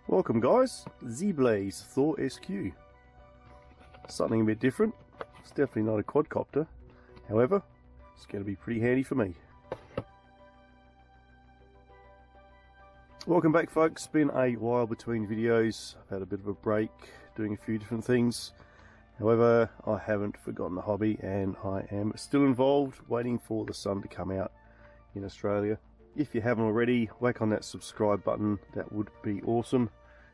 Welcome guys, Zeblaze Thor SQ. Something a bit different. It's definitely not a quadcopter. However, it's going to be pretty handy for me. Welcome back folks, been a while between videos. I've had a bit of a break doing a few different things. However, I haven't forgotten the hobby and I am still involved, waiting for the sun to come out in Australia. If you haven't already, whack on that subscribe button, that would be awesome.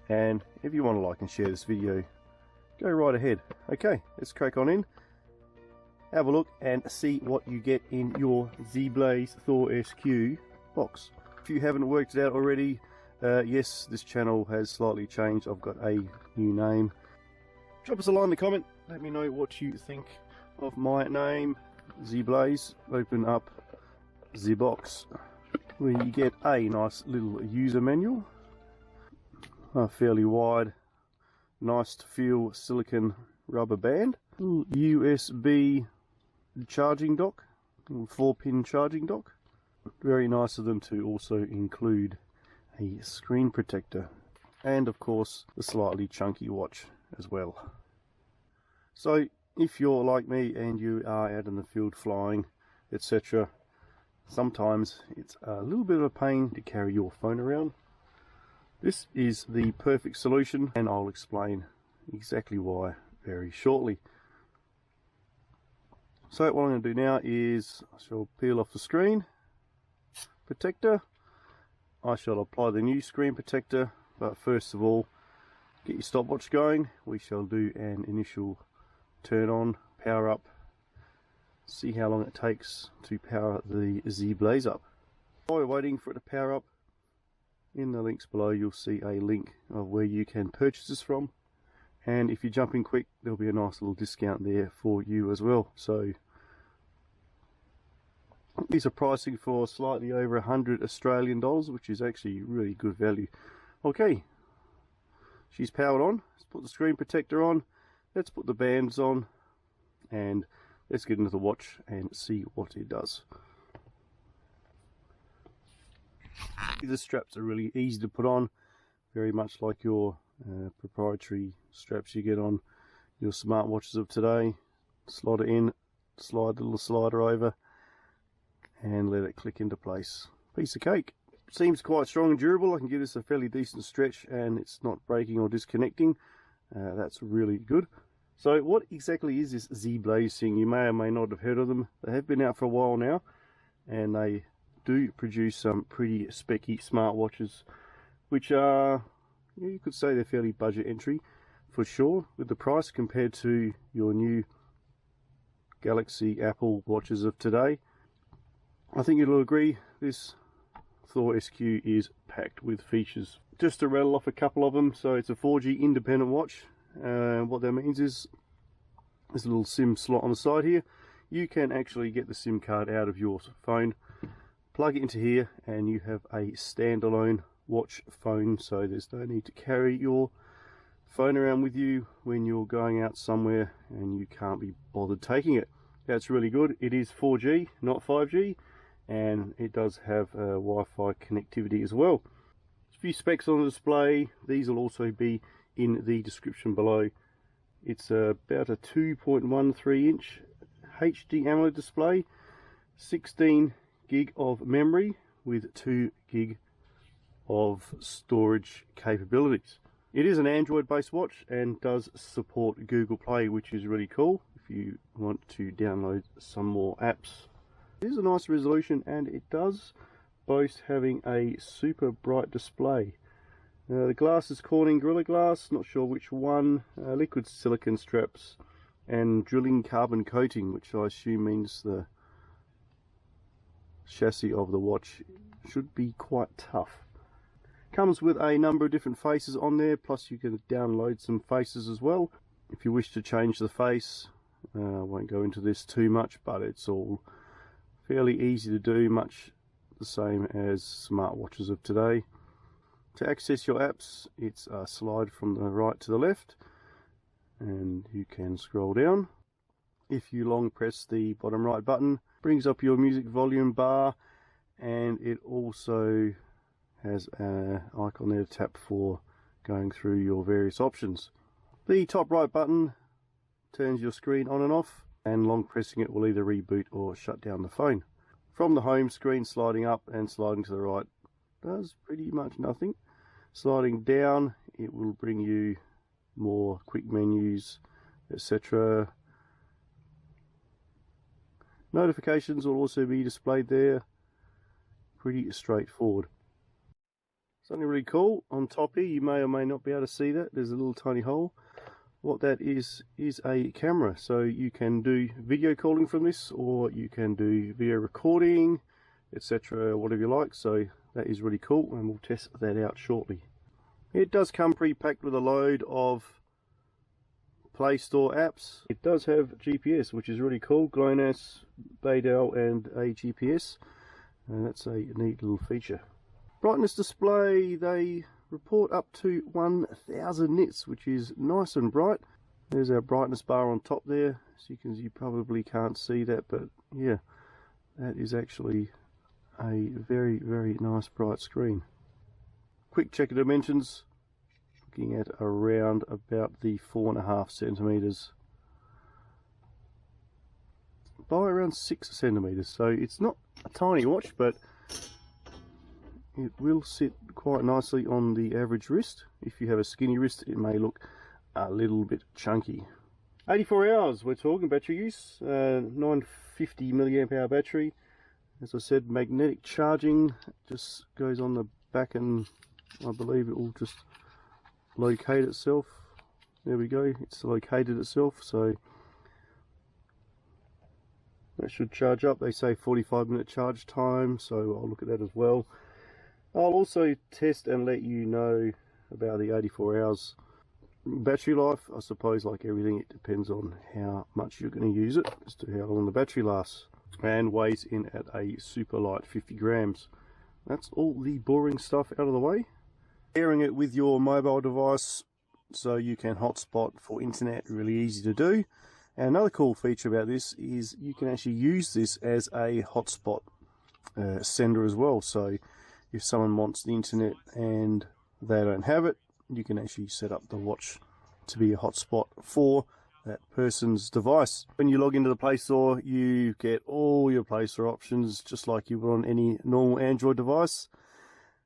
And if you want to like and share this video, go right ahead. Okay, let's crack on in, have a look and see what you get in your Zeblaze Thor SQ box. If you haven't worked it out already, yes, this channel has slightly changed. I've got a new name. Drop us a line in the comment, let me know what you think of my name, Zeblaze. Open up the box. We get a nice little user manual, a fairly wide, nice to feel silicone rubber band, USB charging dock, 4-pin charging dock. Very nice of them to also include a screen protector, and of course the slightly chunky watch as well. So if you're like me and you are out in the field flying, etc., sometimes it's a little bit of a pain to carry your phone around. This is the perfect solution, and I'll explain exactly why very shortly. So what I'm going to do now is I shall peel off the screen protector. I shall apply the new screen protector, but first of all, get your stopwatch going. We shall do an initial turn on, power up, see how long it takes to power the Zeblaze up. While we're waiting for it to power up, in the links below you'll see a link of where you can purchase this from, and if you jump in quick there'll be a nice little discount there for you as well. So these are pricing for slightly over 100 Australian dollars, which is actually really good value. Okay, she's powered on. Let's put the screen protector on, let's put the bands on, and let's get into the watch and see what it does. The straps are really easy to put on, very much like your proprietary straps you get on your smartwatches of today. Slide it in, slide the little slider over, and let it click into place. Piece of cake. Seems quite strong and durable. I can give this a fairly decent stretch and it's not breaking or disconnecting. That's really good. So what exactly is this Zeblaze thing? You may or may not have heard of them. They have been out for a while now, and they do produce some pretty specky smartwatches, which are, you could say they're fairly budget entry for sure with the price compared to your new Galaxy Apple watches of today. I think you'll agree this Thor SQ is packed with features. Just to rattle off a couple of them. So it's a 4G independent watch. What that means is there's a little SIM slot on the side here. You can actually get the SIM card out of your phone, plug it into here, and you have a standalone watch phone. So there's no need to carry your phone around with you when you're going out somewhere and you can't be bothered taking it. That's really good. It is 4G, not 5G, and it does have Wi-Fi connectivity as well. A few specs on the display. These will also be in the description below. It's about a 2.13 inch HD AMOLED display, 16 gig of memory with 2 gig of storage capabilities. It is an Android based watch and does support Google Play, which is really cool if you want to download some more apps. It is a nice resolution and it does boast having a super bright display. The glass is Corning Gorilla Glass, not sure which one, liquid silicone straps and drilling carbon coating, which I assume means the chassis of the watch should be quite tough. Comes with a number of different faces on there, plus you can download some faces as well. If you wish to change the face, I won't go into this too much, but it's all fairly easy to do, much the same as smartwatches of today. To access your apps, it's a slide from the right to the left, and you can scroll down. If you long press the bottom right button, brings up your music volume bar, and it also has an icon there to tap for going through your various options. The top right button turns your screen on and off, and long pressing it will either reboot or shut down the phone. From the home screen, sliding up and sliding to the right does pretty much nothing. Sliding down, it will bring you more quick menus, etc. Notifications will also be displayed there. Pretty straightforward. Something really cool on top here, you may or may not be able to see that. There's a little tiny hole. What that is a camera, so you can do video calling from this, or you can do video recording, etc., whatever you like. So that is really cool, and we'll test that out shortly. It does come pre-packed with a load of Play Store apps. It does have GPS, which is really cool. GLONASS, Beidel, and a GPS, and that's a neat little feature. Brightness display, they report up to 1000 nits, which is nice and bright. There's our brightness bar on top there. So you probably can't see that, but yeah, that is actually a very, very nice bright screen. Quick check of dimensions, looking at around about the 4.5 centimeters by around 6 centimeters. So it's not a tiny watch, but it will sit quite nicely on the average wrist. If you have a skinny wrist, it may look a little bit chunky. 84 hours we're talking battery use, 950 milliamp hour battery. As I said, magnetic charging just goes on the back, and I believe it will just locate itself. There we go, it's located itself, so that should charge up. They say 45-minute charge time, so I'll look at that as well. I'll also test and let you know about the 84 hours battery life. I suppose, like everything, it depends on how much you're going to use it as to how long the battery lasts, and weighs in at a super light 50 grams. That's all the boring stuff out of the way. Pairing it with your mobile device so you can hotspot for internet, really easy to do. And another cool feature about this is you can actually use this as a hotspot sender as well. So if someone wants the internet and they don't have it, you can actually set up the watch to be a hotspot for that person's device. When you log into the Play Store, you get all your Play Store options just like you would on any normal Android device.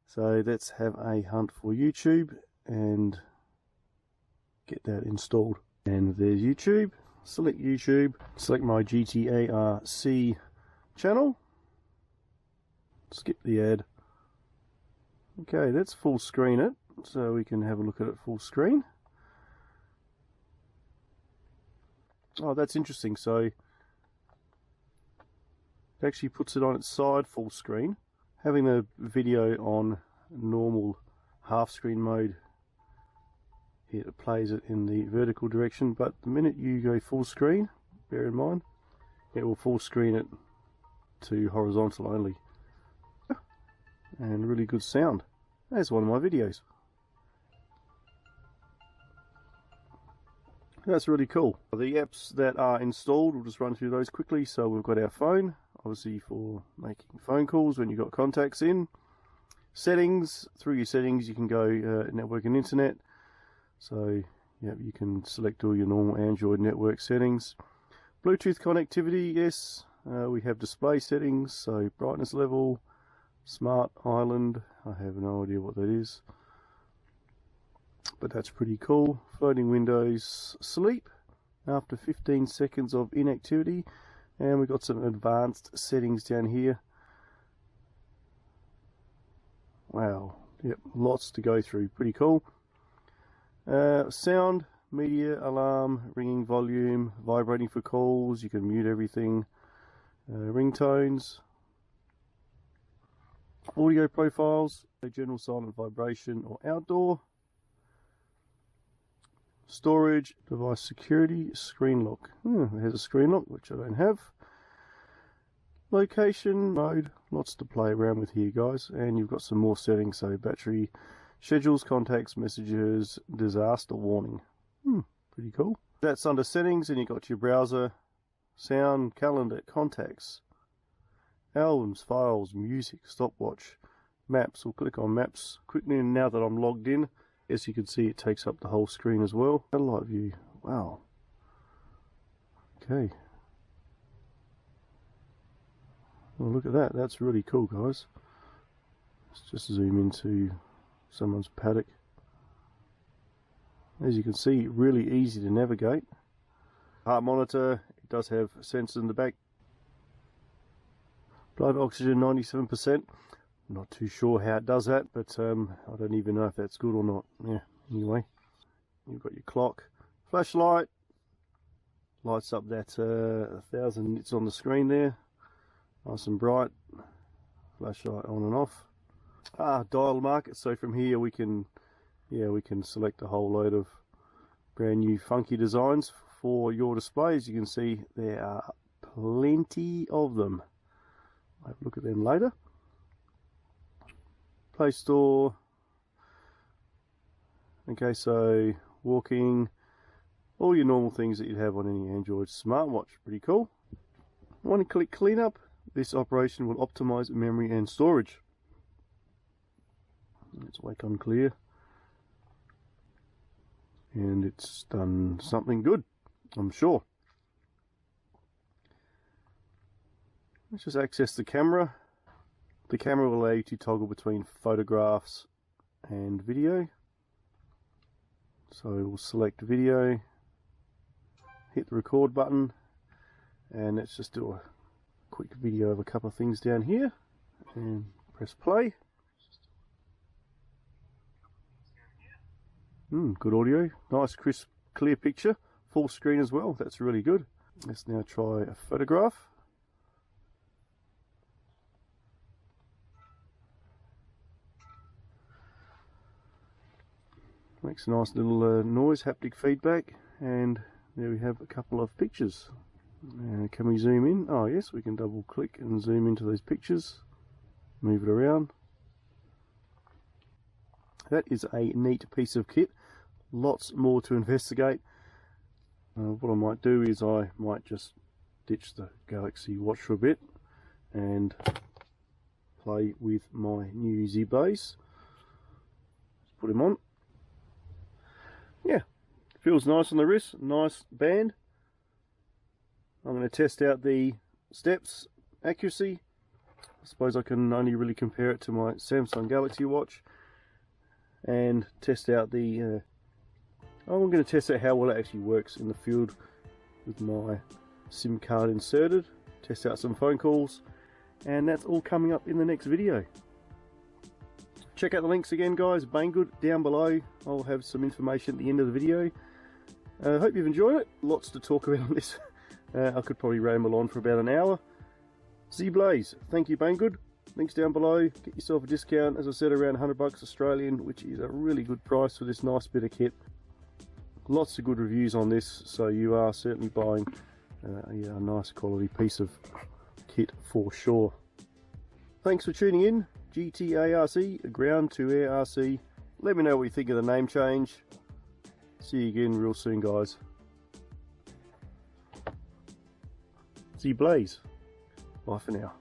So let's have a hunt for YouTube and get that installed. And there's YouTube. Select YouTube, select my GTARC channel, skip the ad. Okay, let's full screen it so we can have a look at it full screen. Oh, that's interesting. So it actually puts it on its side full screen. Having the video on normal half screen mode, it plays it in the vertical direction, but the minute you go full screen, bear in mind, it will full screen it to horizontal only. And really good sound. There's one of my videos. That's really cool. The apps that are installed, we'll just run through those quickly. So we've got our phone, obviously for making phone calls when you've got contacts in. Settings, through your settings you can go network and internet. So yeah, you can select all your normal Android network settings. Bluetooth connectivity, yes. We have display settings, so brightness level, smart island, I have no idea what that is, but that's pretty cool. Floating windows, sleep after 15 seconds of inactivity, and we've got some advanced settings down here. Wow, yep, lots to go through, pretty cool. Sound, media, alarm, ringing volume, vibrating for calls, you can mute everything, ringtones, audio profiles, general silent vibration or outdoor, storage, device security, screen lock. It has a screen lock, which I don't have. Location, mode, lots to play around with here, guys, and you've got some more settings, so battery, schedules, contacts, messages, disaster warning. Pretty cool. That's under settings, and you've got your browser, sound, calendar, contacts, albums, files, music, stopwatch, maps. We'll click on maps quickly now that I'm logged in. As you can see, it takes up the whole screen as well. Satellite view, wow. Okay. Well, look at that, that's really cool, guys. Let's just zoom into someone's paddock. As you can see, really easy to navigate. Heart monitor, it does have sensors in the back. Blood oxygen 97%. Not too sure how it does that, but I don't even know if that's good or not. Yeah, anyway. You've got your clock. Flashlight. Lights up that 1000 nits on the screen there. Nice and bright. Flashlight on and off. Dial market. So from here we can select a whole load of brand new funky designs for your displays. You can see there are plenty of them. I'll have a look at them later. Play Store. Okay, so walking, all your normal things that you'd have on any Android smartwatch. Pretty cool. One-click cleanup. This operation will optimize memory and storage. Let's wake on clear. And it's done something good, I'm sure. Let's just access the camera. The camera will allow you to toggle between photographs and video. So we'll select video, hit the record button, and let's just do a quick video of a couple of things down here, and press play. Good audio, nice crisp clear picture, full screen as well, that's really good. Let's now try a photograph. Makes a nice little noise, haptic feedback, and there we have a couple of pictures. Can we zoom in? Oh yes, we can double click and zoom into those pictures, move it around. That is a neat piece of kit, lots more to investigate. What I might do is I might just ditch the Galaxy Watch for a bit and play with my new Zeblaze. Put him on. Yeah, feels nice on the wrist, nice band. I'm going to test out the steps accuracy. I suppose I can only really compare it to my Samsung Galaxy Watch and test out the I'm going to test out how well it actually works in the field with my SIM card inserted, test out some phone calls, and that's all coming up in the next video. Check out the links again, guys. Banggood down below. I'll have some information at the end of the video. Hope you've enjoyed it. Lots to talk about on this. I could probably ramble on for about an hour. Zeblaze, thank you, Banggood. Links down below. Get yourself a discount, as I said, around $100 Australian, which is a really good price for this nice bit of kit. Lots of good reviews on this, so you are certainly buying a nice quality piece of kit for sure. Thanks for tuning in. GTARC, ground to air RC. Let me know what you think of the name change. See you again real soon, guys. Zeblaze. Bye for now.